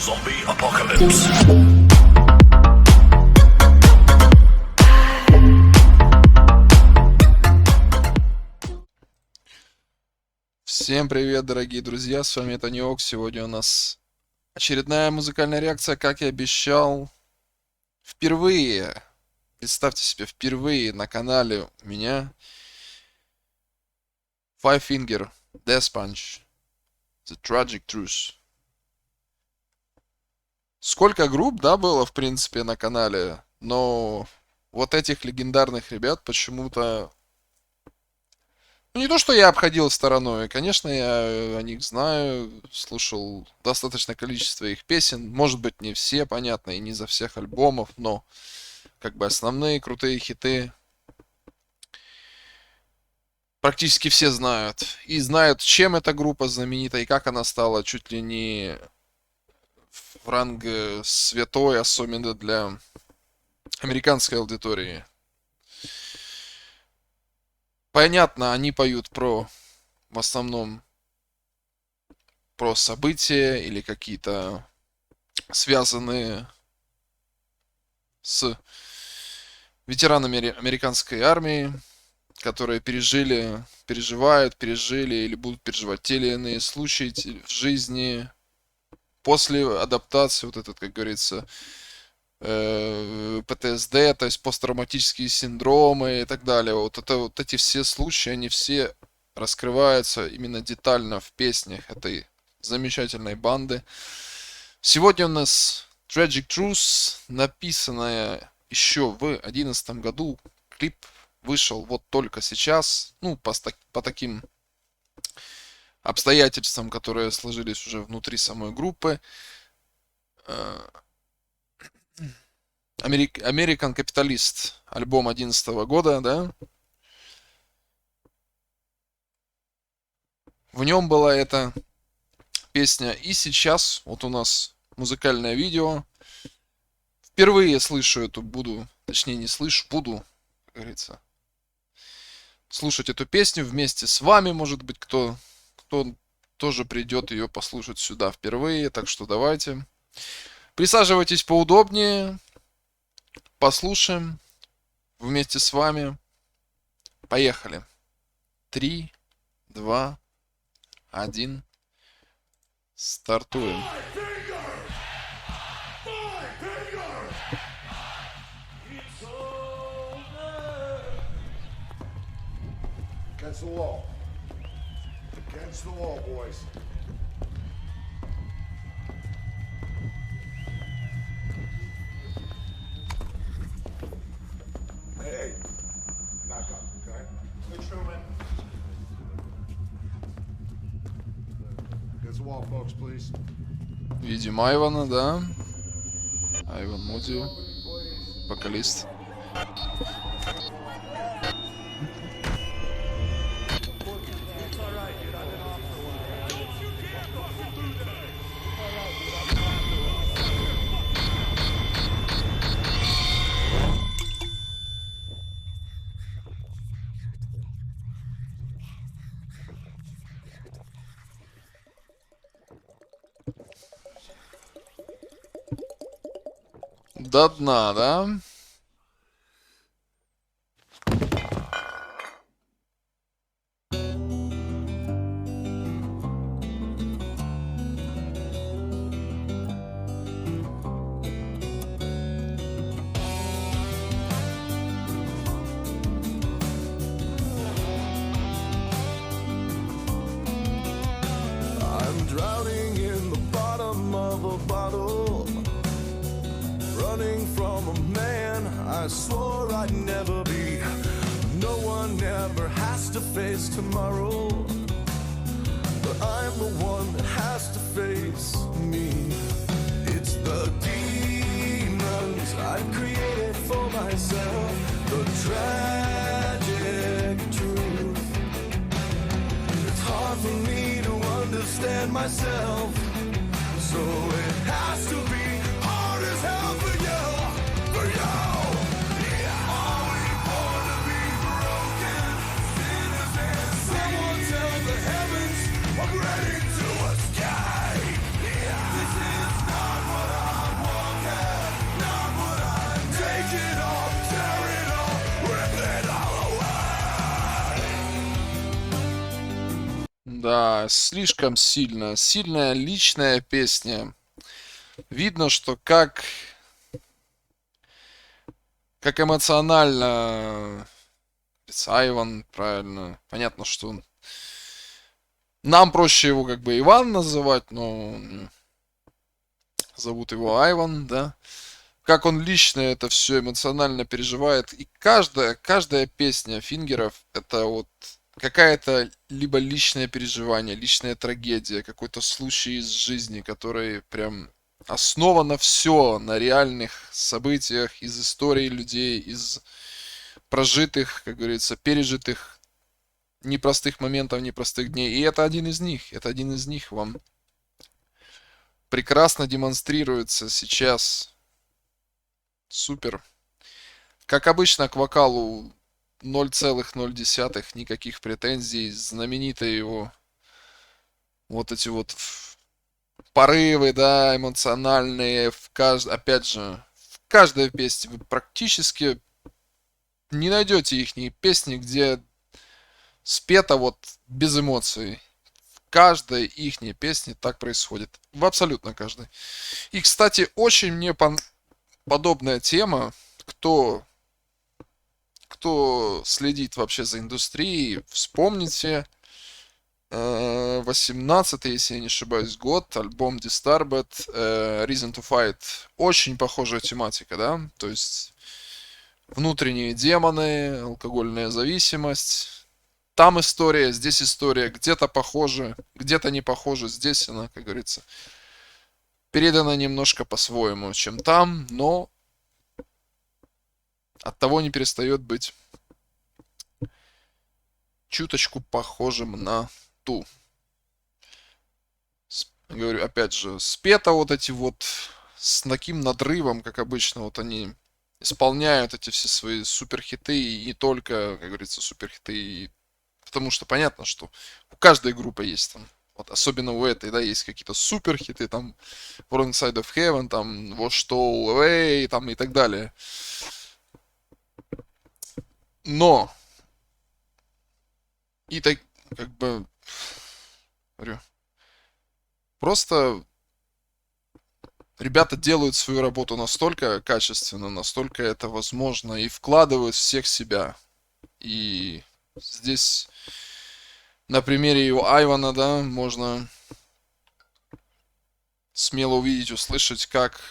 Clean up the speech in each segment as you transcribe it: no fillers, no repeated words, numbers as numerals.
Zombie Apocalypse. Всем привет, дорогие друзья, с вами Таниок. Сегодня у нас очередная музыкальная реакция, как и обещал. Впервые, представьте себе, впервые на канале у меня Five Finger Death Punch The Tragic Truth. Сколько групп, да, было, в принципе, на канале, но вот этих легендарных ребят почему-то... Ну, не то, что я обходил стороной. Конечно, я о них знаю, слушал достаточное количество их песен. Может быть, не все, понятно, и не за всех альбомов, но как бы основные крутые хиты практически все знают. И знают, чем эта группа знаменита, и как она стала чуть ли не в ранг святой, особенно для американской аудитории. Понятно, они поют в основном про события или какие-то связанные с ветеранами американской армии, которые пережили или будут переживать те или иные случаи в жизни после адаптации, вот этот, как говорится, ПТСД, то есть посттравматические синдромы и так далее. Вот эти все случаи, они все раскрываются именно детально в песнях этой замечательной банды. Сегодня у нас Tragic Truth, написанная еще в 2011 году. Клип вышел вот только сейчас, ну, по таким обстоятельствам, которые сложились уже внутри самой группы. American Capitalist, альбом 2011 года, да. В нем была эта песня. И сейчас вот у нас музыкальное видео. Впервые слышу эту, буду, как говорится, слушать эту песню вместе с вами. Может быть, кто тоже придет ее послушать сюда впервые. Так что давайте. Присаживайтесь поудобнее. Послушаем вместе с вами. Поехали. 3, 2, 1. Стартуем. Against the wall. Against the wall, boys. Hey, back up, okay? Good, Truman. Against the wall, folks, please. Видим Айвана, да. Айван Муди, вокалист. До дна, да? I'm drowning in the bottom of a bottle, running from a man I swore I'd never be. No one ever has to face tomorrow, but I'm the one that has to face me. It's the demons I've created for myself, the tragic truth. It's hard for me to understand myself, so it has to be hard as hell for you, for you. Are we born to be broken citizens? Someone tell the heavens I'm ready to escape. This is not Да, слишком сильно. Сильная личная песня. Видно, что как эмоционально Айван, правильно. Понятно, что нам проще его как бы Иван называть, но зовут его Айван, да. Как он лично это все эмоционально переживает. И каждая песня Фингеров это вот какая-то либо личное переживание, личная трагедия, какой-то случай из жизни, который прям основано все на реальных событиях, из истории людей, из прожитых, как говорится, пережитых непростых моментов, непростых дней. И это один из них. Это один из них вам прекрасно демонстрируется сейчас. Супер. Как обычно, к вокалу 0,0, никаких претензий. Знаменитые его вот эти вот порывы, да, эмоциональные. Опять же, в каждой песне вы практически не найдете их песни, где спето вот без эмоций. В каждой ихней песне так происходит. В абсолютно каждой. И, кстати, очень мне подобная тема, кто следит вообще за индустрией, вспомните 18-й, если я не ошибаюсь, год, альбом Disturbed, Reason to Fight. Очень похожая тематика, да? То есть внутренние демоны, алкогольная зависимость. Там история, здесь история, где-то похоже, где-то не похоже. Здесь она, как говорится, передана немножко по-своему, чем там, но оттого не перестает быть чуточку похожим на ту. Говорю, опять же, спето вот эти вот с таким надрывом, как обычно, вот они исполняют эти все свои суперхиты, и не только, как говорится, суперхиты, потому что понятно, что у каждой группы есть там, вот особенно у этой, да, есть какие-то суперхиты, там Wrong Side of Heaven, там Washed All Away, там и так далее. Но и так, как бы, говорю, просто ребята делают свою работу настолько качественно, настолько это возможно, и вкладывают всех себя. И здесь на примере у Айвана, да, можно смело увидеть, услышать, как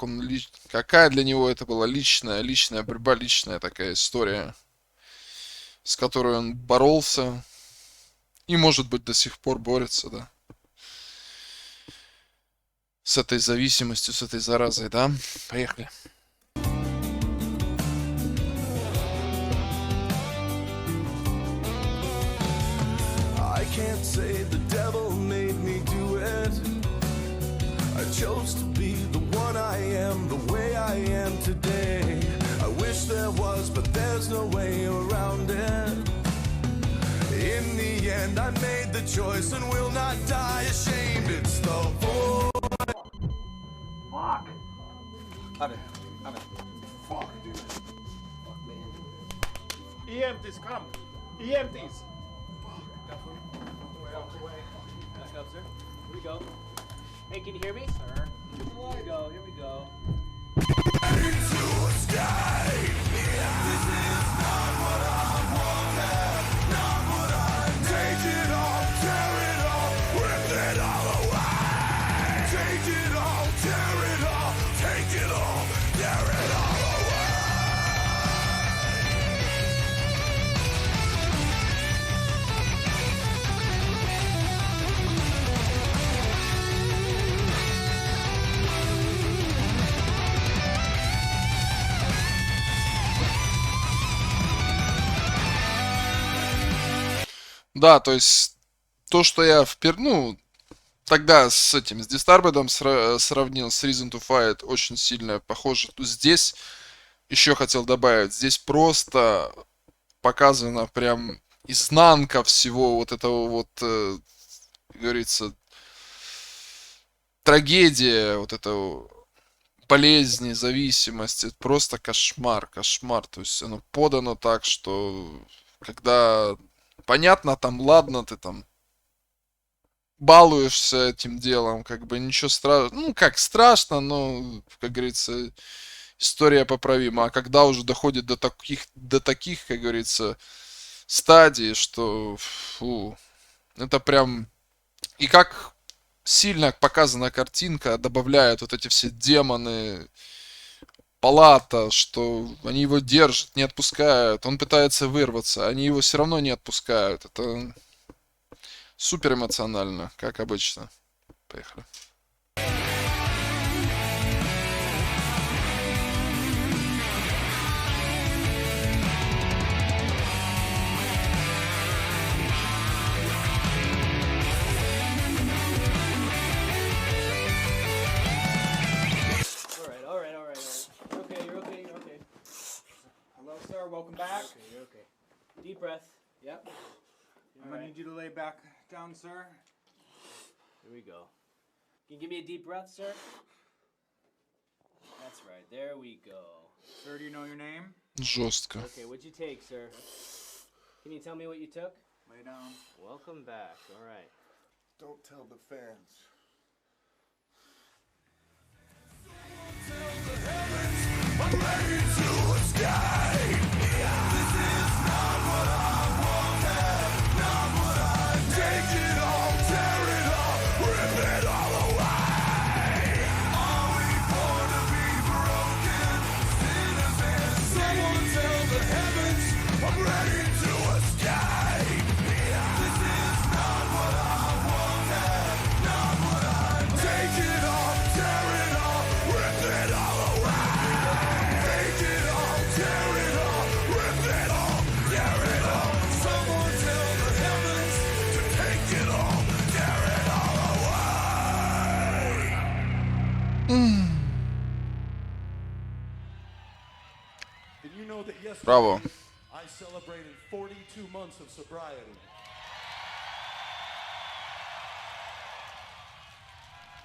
он, какая для него это была личная борьба, личная такая история, с которой он боролся и, может быть, до сих пор борется, да. С этой зависимостью, с этой заразой, да? Поехали. I can't say the devil made me do it. I chose to be the one I am, the way I am today. I wish there was, but there's no way around it. In the end, I made the choice and will not die ashamed. It's the voice. Fuck! Abi. Fuck, dude. Fuck man. EMTs, come! EMTs! Back up, sir. Here we go. Hey, can you hear me? Sir. Here we go, here we go. Take it all, tear it all, rip it all away. Take it all, tear it all, take it all, tear it all away. Да, то есть то, что я тогда с этим, с Disturbed'ом сравнил, с Reason to Fight, очень сильно похоже. Здесь еще хотел добавить, здесь просто показана прям изнанка всего вот этого вот, как говорится, трагедия вот этого болезни, зависимости. Это просто кошмар, кошмар. То есть оно подано так, что когда понятно, там, ладно, ты там балуешься этим делом, как бы ничего страшного. Ну, как страшно, но, как говорится, история поправима. А когда уже доходит до таких, как говорится, стадий, что, фу, это прям... И как сильно показана картинка, добавляют вот эти все демоны, палата, что они его держат, не отпускают, он пытается вырваться, они его все равно не отпускают. Это супер эмоционально, как обычно. Поехали. All right. You're okay. Hello, sir. Welcome back. You're okay. Deep breath. Yep. I'm gonna need you to lay back down, sir. Here we go. Can you give me a deep breath, sir? That's right. There we go. Sir, do you know your name? Жестко. Okay, what'd you take, sir? Can you tell me what you took? Lay down. Welcome back. All right. Don't tell the fans. Did you know that yesterday Браво. I celebrated 42 months of sobriety?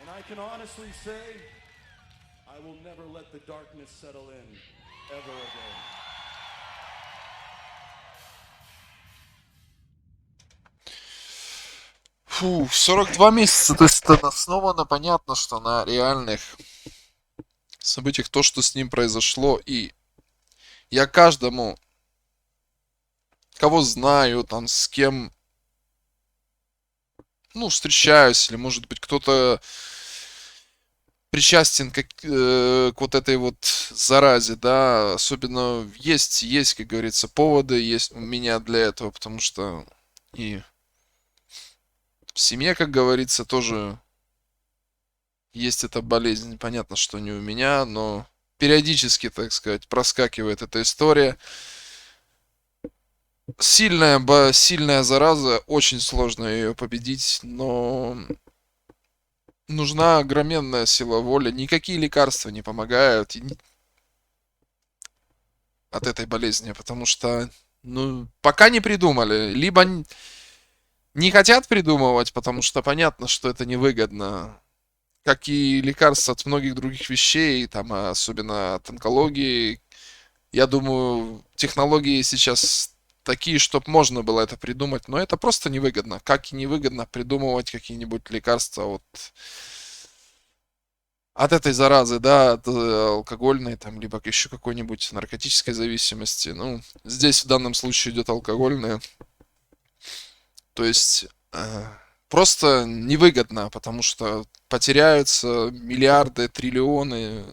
And I can honestly say, I will never let the darkness settle in ever again. Фу, 42 месяца, то есть это основано, понятно, что на реальных событиях, то, что с ним произошло, и я каждому, кого знаю, там, с кем, ну, встречаюсь, или, может быть, кто-то причастен к вот этой вот заразе, да, особенно есть, как говорится, поводы есть у меня для этого, потому что и в семье, как говорится, тоже есть эта болезнь. Понятно, что не у меня, но периодически, так сказать, проскакивает эта история. Сильная зараза, очень сложно ее победить, но нужна огроменная сила воли. Никакие лекарства не помогают от этой болезни, потому что, ну, пока не придумали. Либо не хотят придумывать, потому что понятно, что это невыгодно. Как и лекарства от многих других вещей, там, особенно от онкологии. Я думаю, технологии сейчас такие, чтобы можно было это придумать, но это просто невыгодно. Как и невыгодно придумывать какие-нибудь лекарства от этой заразы, да, от алкогольной, там, либо еще какой-нибудь наркотической зависимости. Ну, здесь в данном случае идет алкогольная. То есть просто невыгодно, потому что потеряются миллиарды, триллионы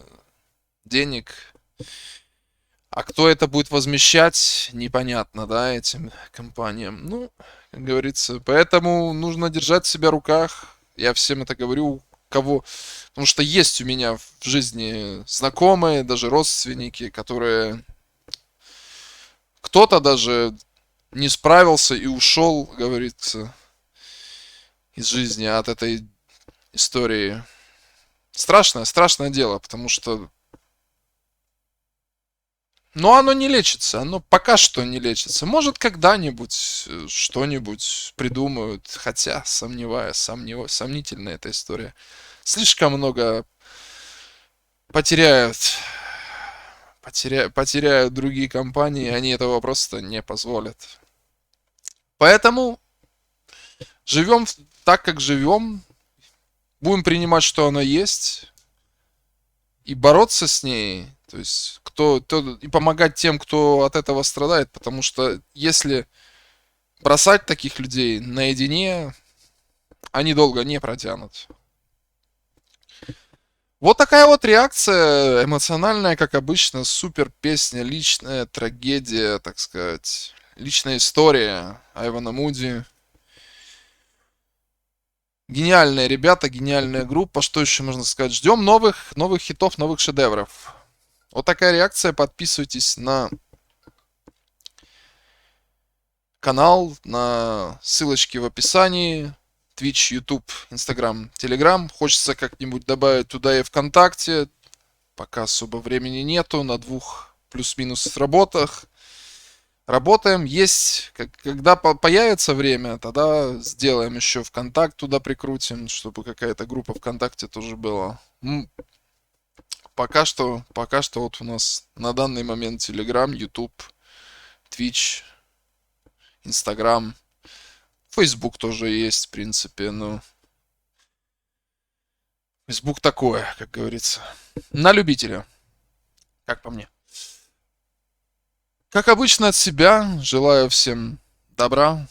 денег. А кто это будет возмещать, непонятно, да, этим компаниям. Ну, как говорится, поэтому нужно держать себя в руках. Я всем это говорю, кого... Потому что есть у меня в жизни знакомые, даже родственники, которые... Кто-то даже не справился и ушел, говорится, из жизни от этой истории. Страшное дело, потому что... Но оно не лечится, оно пока что не лечится. Может, когда-нибудь что-нибудь придумают, хотя сомневаюсь, сомнительная эта история. Слишком много потеряют другие компании, они этого просто не позволят. Поэтому живем так, как живем, будем принимать, что она есть, и бороться с ней, то есть и помогать тем, кто от этого страдает, потому что если бросать таких людей наедине, они долго не протянут. Вот такая вот реакция, эмоциональная, как обычно, супер песня, личная трагедия, так сказать, личная история Айвана Муди. Гениальные ребята, гениальная группа, что еще можно сказать? Ждем новых хитов, новых шедевров. Вот такая реакция, подписывайтесь на канал, на ссылочки в описании. Twitch, YouTube, Instagram, Telegram. Хочется как-нибудь добавить туда и ВКонтакте. Пока особо времени нету. На 2 плюс-минус работах. Работаем. Есть. Когда появится время, тогда сделаем еще ВКонтакт туда прикрутим, чтобы какая-то группа ВКонтакте тоже была. Пока что вот у нас на данный момент Telegram, YouTube, Twitch, Instagram. Facebook тоже есть, в принципе, но Facebook такое, как говорится. На любителя, как по мне. Как обычно от себя, желаю всем добра,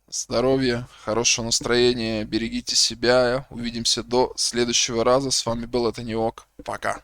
здоровья, хорошего настроения, берегите себя. Увидимся до следующего раза. С вами был Это Не Ок. Пока.